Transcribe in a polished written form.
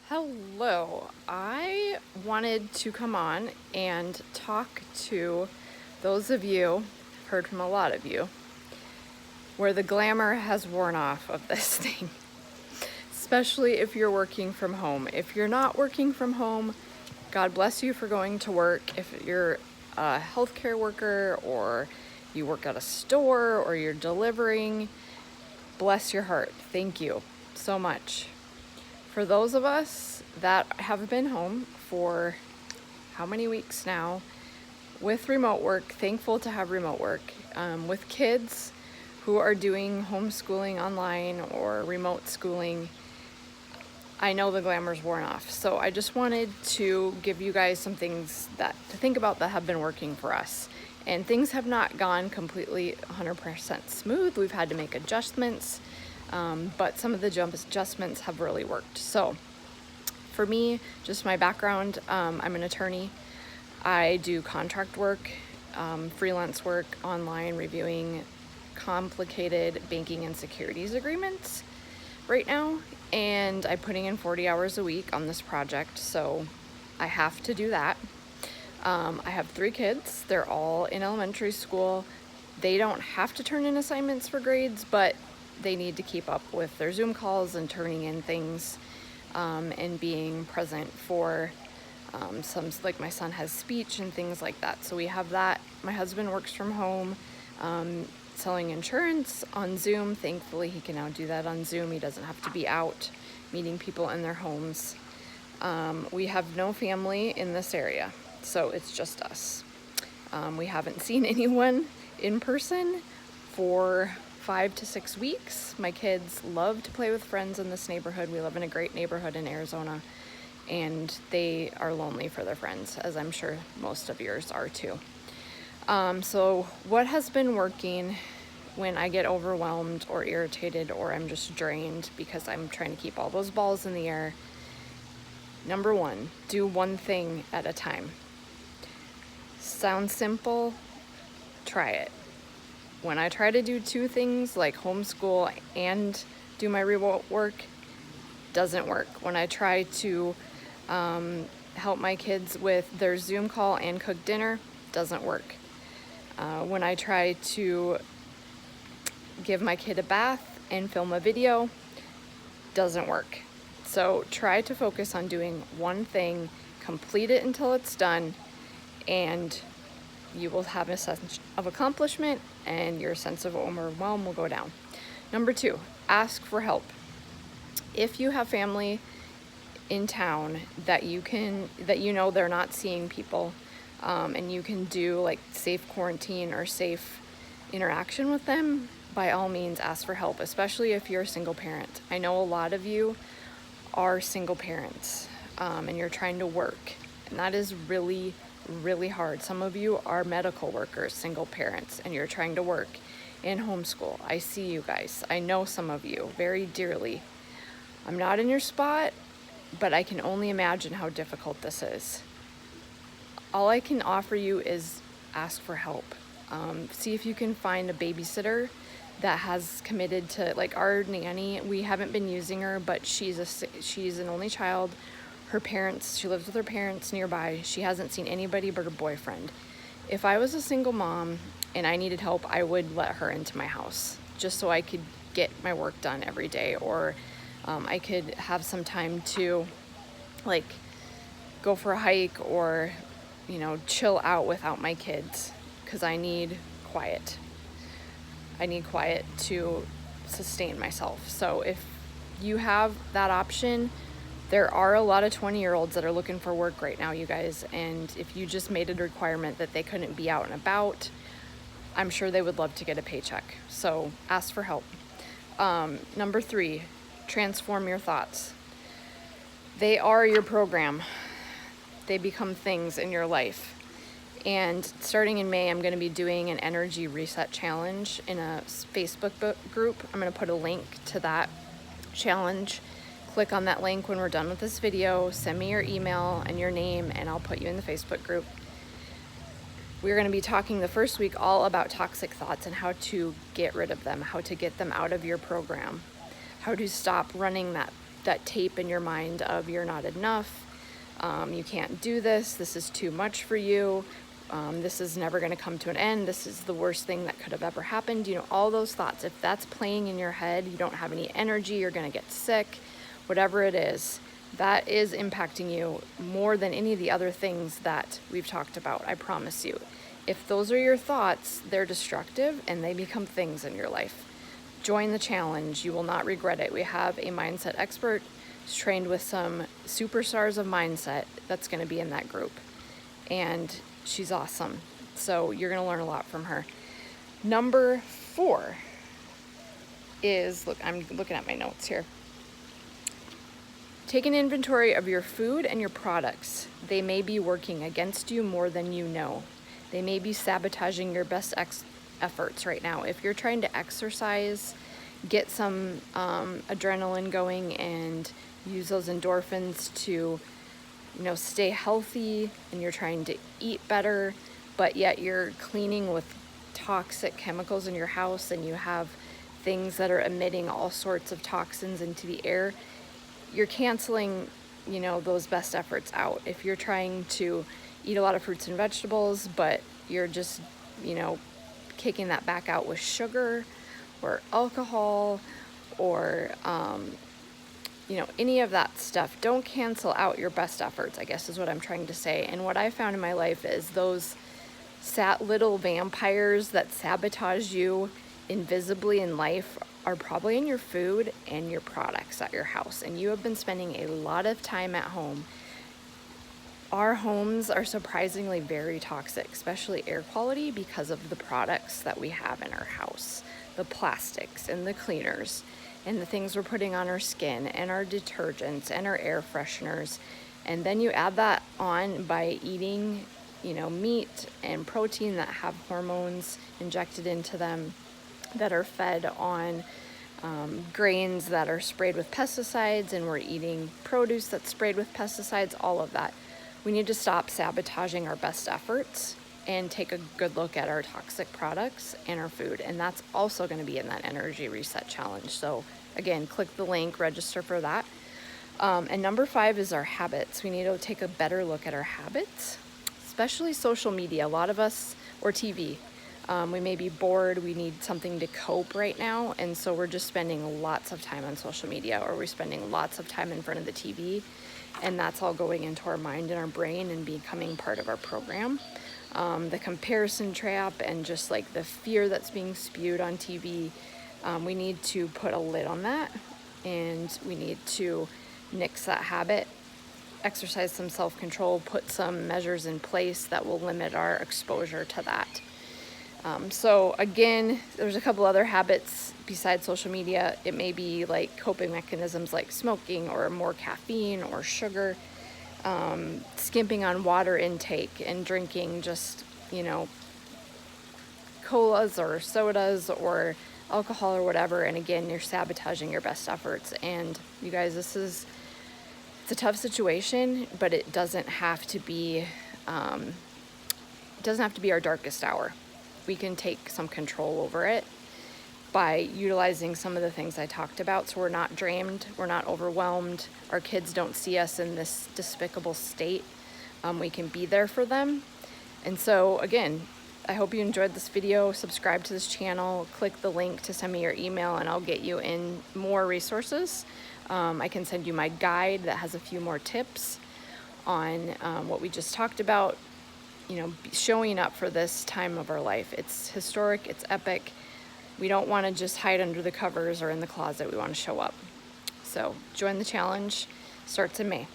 Hello, I wanted to come on and talk to those of you, heard from a lot of you, where the glamour has worn off of this thing, especially if you're working from home. If you're not working from home, God bless you for going to work. If you're a healthcare worker or you work at a store or you're delivering, bless your heart. Thank you so much. For those of us that have been home for how many weeks now with remote work, thankful to have remote work, with kids who are doing homeschooling online or remote schooling, I know the glamour's worn off. So I just wanted to give you guys some things to think about that have been working for us. And things have not gone completely 100% smooth. We've had to make adjustments. But some of the adjustments have really worked. So for me, just my background, I'm an attorney. I do contract work, freelance work online, reviewing complicated banking and securities agreements right now. And I'm putting in 40 hours a week on this project, so I have to do that. I have 3 kids. They're all in elementary school. They don't have to turn in assignments for grades, but they need to keep up with their Zoom calls and turning in things, and being present for some, like my son has speech and things like that. So we have that. My husband works from home, selling insurance on Zoom. Thankfully, he can now do that on Zoom. He doesn't have to be out meeting people in their homes. We have no family in this area, so it's just us. We haven't seen anyone in person for 5 to 6 weeks. My kids love to play with friends in this neighborhood. We live in a great neighborhood in Arizona, and they are lonely for their friends, as I'm sure most of yours are too. So what has been working when I get overwhelmed or irritated or I'm just drained because I'm trying to keep all those balls in the air? Number 1, do one thing at a time. Sounds simple? Try it. When I try to do 2 things like homeschool and do my remote work, doesn't work. When I try to help my kids with their Zoom call and cook dinner, doesn't work. When I try to give my kid a bath and film a video, doesn't work. So try to focus on doing one thing, complete it until it's done, and you will have a sense of accomplishment and your sense of overwhelm will go down. Number 2, ask for help. If you have family in town that you know they're not seeing people, and you can do like safe quarantine or safe interaction with them, by all means ask for help, especially if you're a single parent. I know a lot of you are single parents, and you're trying to work, and that is really hard. Some of you are medical workers, single parents, and you're trying to work and homeschool. I see you guys. I know some of you very dearly. I'm not in your spot, but I can only imagine how difficult this is. All I can offer you is ask for help. See if you can find a babysitter that has committed to, like our nanny, we haven't been using her, but she's an only child. She lives with her parents nearby. She hasn't seen anybody but her boyfriend. If I was a single mom and I needed help, I would let her into my house just so I could get my work done every day, or I could have some time to like go for a hike or, chill out without my kids, because I need quiet. I need quiet to sustain myself. So if you have that option, there are a lot of 20-year-olds that are looking for work right now, you guys, and if you just made it a requirement that they couldn't be out and about, I'm sure they would love to get a paycheck. So ask for help. Number 3, transform your thoughts. They are your program. They become things in your life. And starting in May, I'm going to be doing an energy reset challenge in a Facebook group. I'm going to put a link to that challenge. Click on that link when we're done with this video. Send me your email and your name, and I'll put you in the Facebook group. We're going to be talking the first week all about toxic thoughts and how to get rid of them, how to get them out of your program, how to stop running that tape in your mind of you're not enough, you can't do this, this is too much for you, this is never going to come to an end, this is the worst thing that could have ever happened. You know, all those thoughts, if that's playing in your head, you don't have any energy, you're going to get sick, whatever it is, that is impacting you more than any of the other things that we've talked about, I promise you. If those are your thoughts, they're destructive and they become things in your life. Join the challenge. You will not regret it. We have a mindset expert who's trained with some superstars of mindset that's going to be in that group. And she's awesome. So you're going to learn a lot from her. Number 4 is, look, I'm looking at my notes here. Take an inventory of your food and your products. They may be working against you more than you know. They may be sabotaging your best efforts right now. If you're trying to exercise, get some adrenaline going and use those endorphins to, stay healthy, and you're trying to eat better, but yet you're cleaning with toxic chemicals in your house and you have things that are emitting all sorts of toxins into the air, you're canceling, those best efforts out. If you're trying to eat a lot of fruits and vegetables, but you're just, kicking that back out with sugar or alcohol or, any of that stuff, don't cancel out your best efforts, I guess is what I'm trying to say. And what I found in my life is those little vampires that sabotage you invisibly in life are probably in your food and your products at your house. And you have been spending a lot of time at home. Our homes are surprisingly very toxic, especially air quality, because of the products that we have in our house. The plastics and the cleaners and the things we're putting on our skin and our detergents and our air fresheners. And then you add that on by eating, meat and protein that have hormones injected into them, that are fed on grains that are sprayed with pesticides, and we're eating produce that's sprayed with pesticides, all of that. We need to stop sabotaging our best efforts and take a good look at our toxic products and our food. And that's also going to be in that energy reset challenge. So again, click the link, register for that. And number 5 is our habits. We need to take a better look at our habits, especially social media. A lot of us, or TV, we may be bored, we need something to cope right now, and so we're just spending lots of time on social media, or we're spending lots of time in front of the TV, and that's all going into our mind and our brain and becoming part of our program. The comparison trap and just like the fear that's being spewed on TV, we need to put a lid on that, and we need to nix that habit, exercise some self-control, put some measures in place that will limit our exposure to that. So again, there's a couple other habits besides social media. It may be like coping mechanisms like smoking or more caffeine or sugar, skimping on water intake and drinking just, colas or sodas or alcohol or whatever. And again, you're sabotaging your best efforts. And you guys, it's a tough situation, but it doesn't have to be our darkest hour. We can take some control over it by utilizing some of the things I talked about, so we're not drained, we're not overwhelmed, our kids don't see us in this despicable state. We can be there for them. And so again, I hope you enjoyed this video. Subscribe to this channel, click the link to send me your email, and I'll get you in more resources. I can send you my guide that has a few more tips on what we just talked about. Showing up for this time of our life. It's historic, it's epic. We don't want to just hide under the covers or in the closet. We want to show up. So join the challenge. Starts in May.